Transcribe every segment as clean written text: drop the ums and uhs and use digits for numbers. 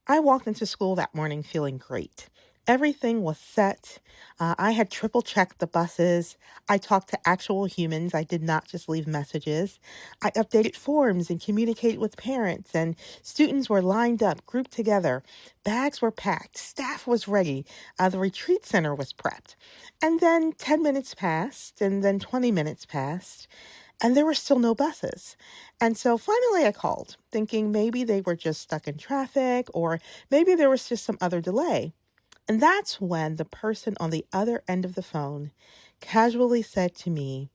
I walked into school that morning feeling great. Everything was set. I had triple checked the buses. I talked to actual humans. I did not just leave messages. I updated forms and communicated with parents, and students were lined up, grouped together. Bags were packed. Staff was ready. The retreat center was prepped. And then 10 minutes passed, and then 20 minutes passed. And there were still no buses. And so finally I called, thinking maybe they were just stuck in traffic or maybe there was just some other delay. And that's when the person on the other end of the phone casually said to me,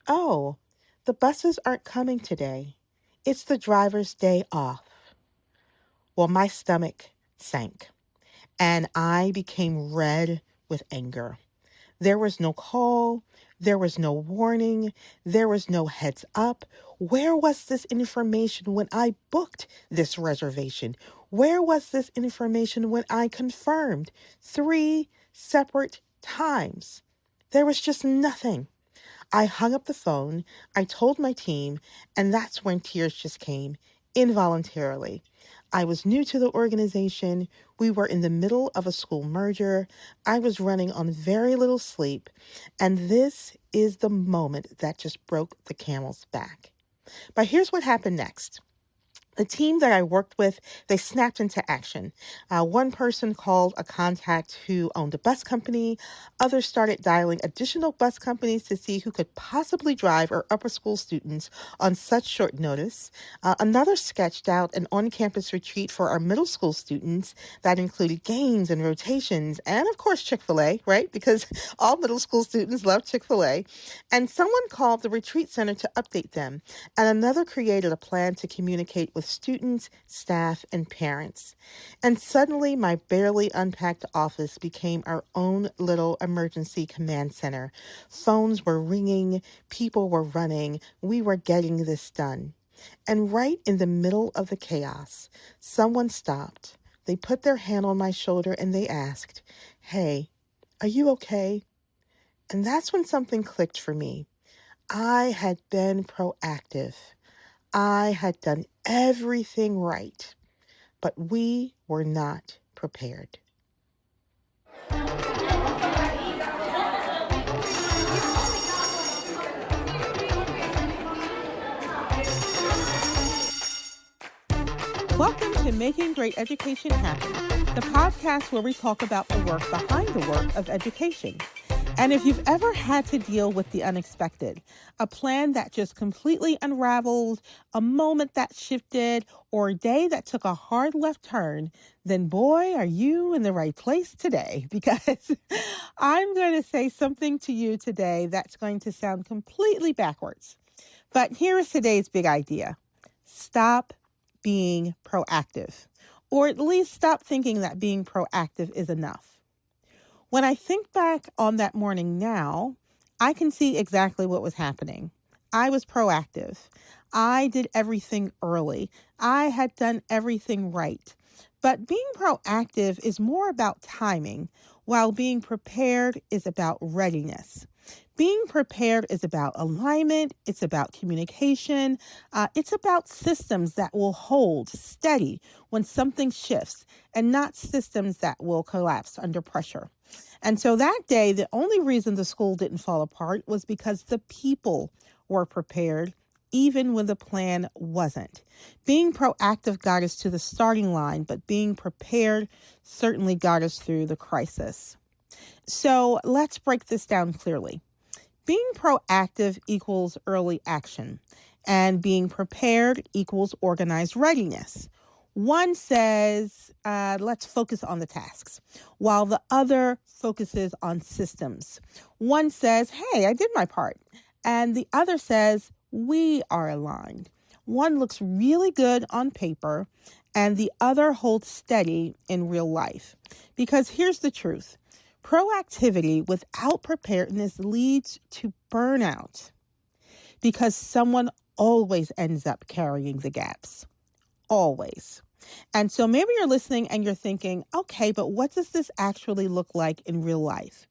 "Oh, the buses aren't coming today. It's the driver's day off." Well, my stomach sank and I became red with anger. There was no call. There was no warning. There was no heads up. Where was this information when I booked this reservation? Where was this information when I confirmed 3 separate times? There was just nothing. I hung up the phone. I told my team, and that's when tears just came involuntarily. I was new to the organization. We were in the middle of a school merger. I was running on very little sleep. And this is the moment that just broke the camel's back. But here's what happened next. The team that I worked with, they snapped into action. One person called a contact who owned a bus company. Others started dialing additional bus companies to see who could possibly drive our upper school students on such short notice. Another sketched out an on-campus retreat for our middle school students that included games and rotations and, of course, Chick-fil-A, right? Because all middle school students love Chick-fil-A. And someone called the retreat center to update them. And another created a plan to communicate with students, staff, and parents. And suddenly, my barely unpacked office became our own little emergency command center. Phones were ringing, people were running, we were getting this done. And right in the middle of the chaos, someone stopped. They put their hand on my shoulder and they asked, "Hey, are you okay?" And that's when something clicked for me. I had been proactive. I had done everything right, but we were not prepared. Welcome to Making Great Education Happen, the podcast where we talk about the work behind the work of education. And if you've ever had to deal with the unexpected, a plan that just completely unraveled, a moment that shifted, or a day that took a hard left turn, then boy, are you in the right place today, because I'm going to say something to you today that's going to sound completely backwards. But here is today's big idea. Stop being proactive, or at least stop thinking that being proactive is enough. When I think back on that morning now, I can see exactly what was happening. I was proactive. I did everything early. I had done everything right. But being proactive is more about timing, while being prepared is about readiness. Being prepared is about alignment. It's about communication. It's about systems that will hold steady when something shifts and not systems that will collapse under pressure. And so that day, the only reason the school didn't fall apart was because the people were prepared, even when the plan wasn't. Being proactive got us to the starting line, but being prepared certainly got us through the crisis. So let's break this down clearly. Being proactive equals early action, and being prepared equals organized readiness. One says, let's focus on the tasks, while the other focuses on systems. One says, hey, I did my part. And the other says, we are aligned. One looks really good on paper, and the other holds steady in real life. Because here's the truth. Proactivity without preparedness leads to burnout, because someone always ends up carrying the gaps. Always. And so maybe you're listening and you're thinking, okay, but what does this actually look like in real life?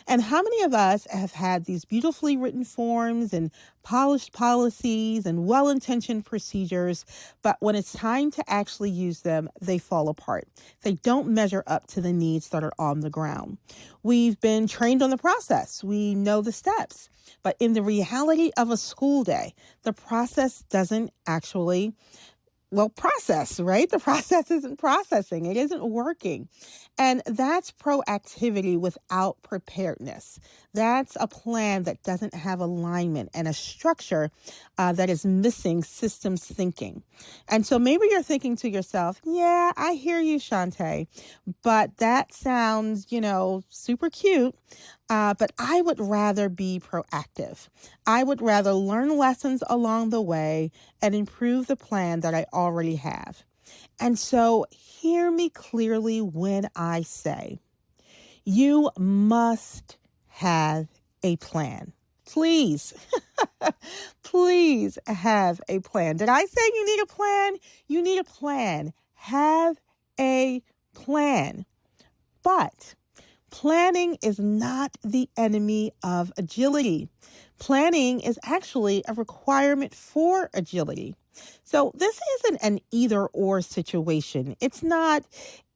And how many of us have had these beautifully written forms and polished policies and well-intentioned procedures, but when it's time to actually use them, they fall apart. They don't measure up to the needs that are on the ground. We've been trained on the process. We know the steps. But in the reality of a school day, the process doesn't actually process, right? The process isn't processing. It isn't working. And that's proactivity without preparedness. That's a plan that doesn't have alignment and a structure that is missing systems thinking. And so maybe you're thinking to yourself, yeah, I hear you, Shantae, but that sounds, super cute. But I would rather be proactive. I would rather learn lessons along the way and improve the plan that I already have. And so hear me clearly when I say, you must have a plan. Please, please have a plan. Did I say you need a plan? You need a plan. Have a plan. But planning is not the enemy of agility. Planning is actually a requirement for agility. So this isn't an either-or situation. It's not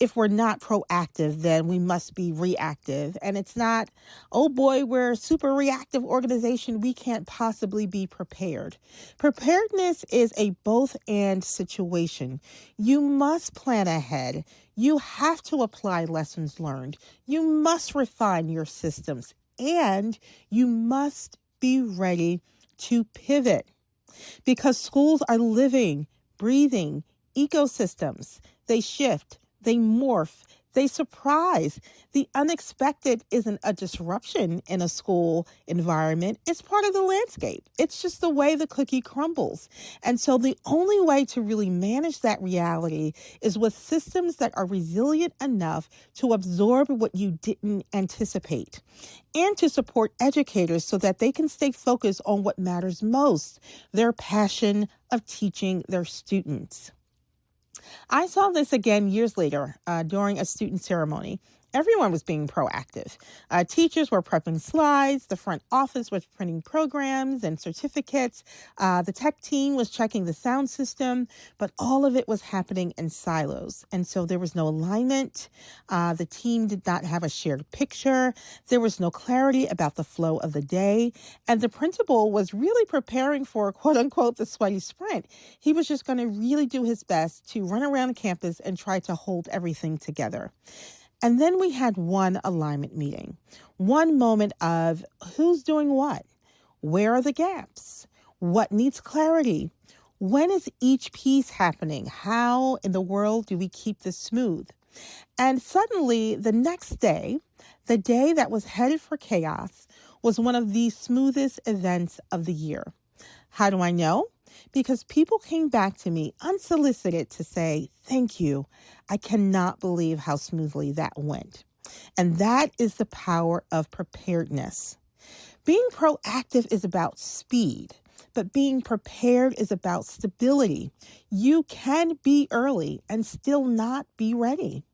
if we're not proactive, then we must be reactive. And it's not, oh boy, we're a super reactive organization. We can't possibly be prepared. Preparedness is a both and situation. You must plan ahead. You have to apply lessons learned. You must refine your systems. And you must be ready to pivot. Because schools are living, breathing ecosystems. They shift, they morph, they surprise. The unexpected isn't a disruption in a school environment. It's part of the landscape. It's just the way the cookie crumbles. And so the only way to really manage that reality is with systems that are resilient enough to absorb what you didn't anticipate and to support educators so that they can stay focused on what matters most, their passion of teaching their students. I saw this again years later during a student ceremony. Everyone was being proactive. Teachers were prepping slides. The front office was printing programs and certificates. The tech team was checking the sound system, but all of it was happening in silos. And so there was no alignment. The team did not have a shared picture. There was no clarity about the flow of the day. And the principal was really preparing for, quote unquote, the sweaty sprint. He was just going to really do his best to run around campus and try to hold everything together. And then we had one alignment meeting, one moment of who's doing what, where are the gaps, what needs clarity, when is each piece happening, how in the world do we keep this smooth? And suddenly the next day, the day that was headed for chaos, was one of the smoothest events of the year. How do I know? Because people came back to me unsolicited to say, thank you. I cannot believe how smoothly that went. And that is the power of preparedness. Being proactive is about speed, but being prepared is about stability. You can be early and still not be ready.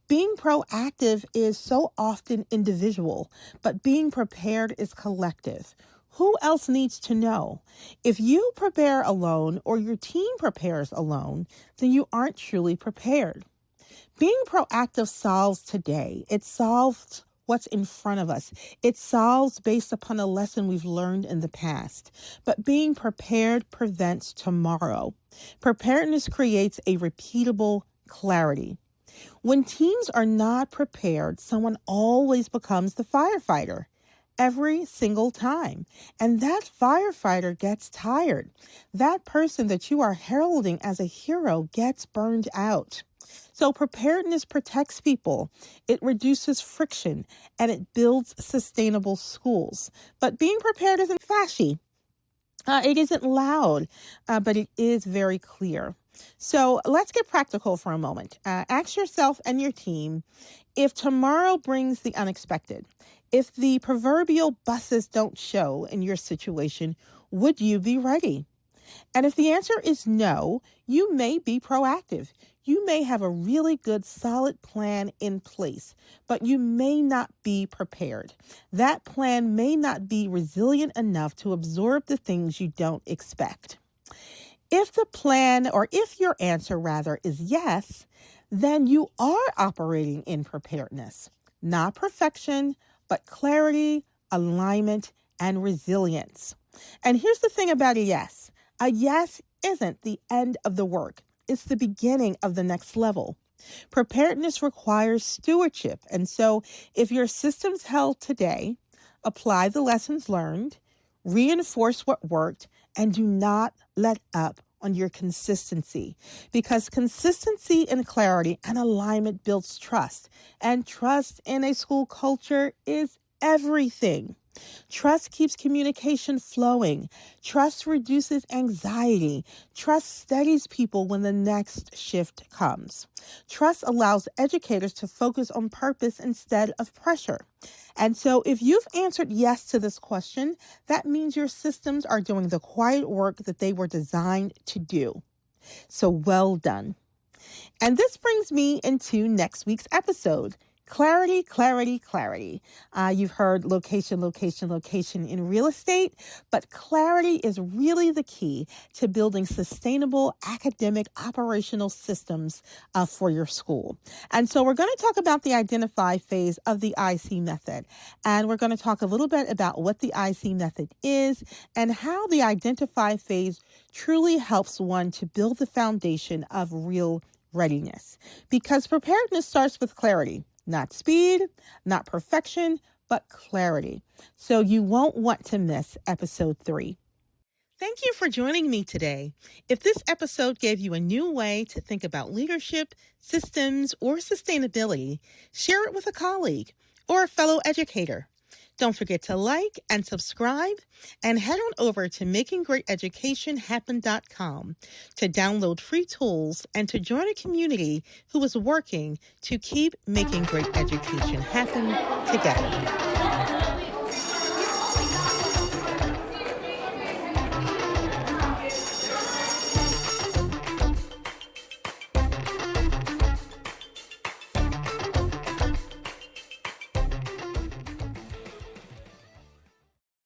Being proactive is so often individual, but being prepared is collective. Who else needs to know? If you prepare alone or your team prepares alone, then you aren't truly prepared. Being proactive solves today. It solves what's in front of us. It solves based upon a lesson we've learned in the past. But being prepared prevents tomorrow. Preparedness creates a repeatable clarity. When teams are not prepared, someone always becomes the firefighter. Every single time. And that firefighter gets tired. That person that you are heralding as a hero gets burned out. So preparedness protects people. It reduces friction and it builds sustainable schools. But being prepared isn't flashy. It isn't loud, but it is very clear. So let's get practical for a moment. Ask yourself and your team, if tomorrow brings the unexpected, if the proverbial buses don't show in your situation, would you be ready? And if the answer is no, you may be proactive. You may have a really good, solid plan in place, but you may not be prepared. That plan may not be resilient enough to absorb the things you don't expect. If the plan, or if your answer rather, is yes, then you are operating in preparedness. Not perfection, but clarity, alignment, and resilience. And here's the thing about a yes. A yes isn't the end of the work. It's the beginning of the next level. Preparedness requires stewardship. And so if your systems held today, apply the lessons learned, reinforce what worked, and do not let up on your consistency, because consistency and clarity and alignment builds trust, and trust in a school culture is everything. Trust keeps communication flowing. Trust reduces anxiety. Trust steadies people when the next shift comes. Trust allows educators to focus on purpose instead of pressure. And so if you've answered yes to this question, that means your systems are doing the quiet work that they were designed to do. So well done. And this brings me into next week's episode. Clarity, clarity, clarity. You've heard location, location, location in real estate, but clarity is really the key to building sustainable academic operational systems for your school. And so we're going to talk about the identify phase of the IC method. And we're going to talk a little bit about what the IC method is and how the identify phase truly helps one to build the foundation of real readiness. Because preparedness starts with clarity. Not speed, not perfection, but clarity. So you won't want to miss episode 3. Thank you for joining me today. If this episode gave you a new way to think about leadership, systems, or sustainability, share it with a colleague or a fellow educator. Don't forget to like and subscribe, and head on over to makinggreateducationhappen.com to download free tools and to join a community who is working to keep making great education happen together.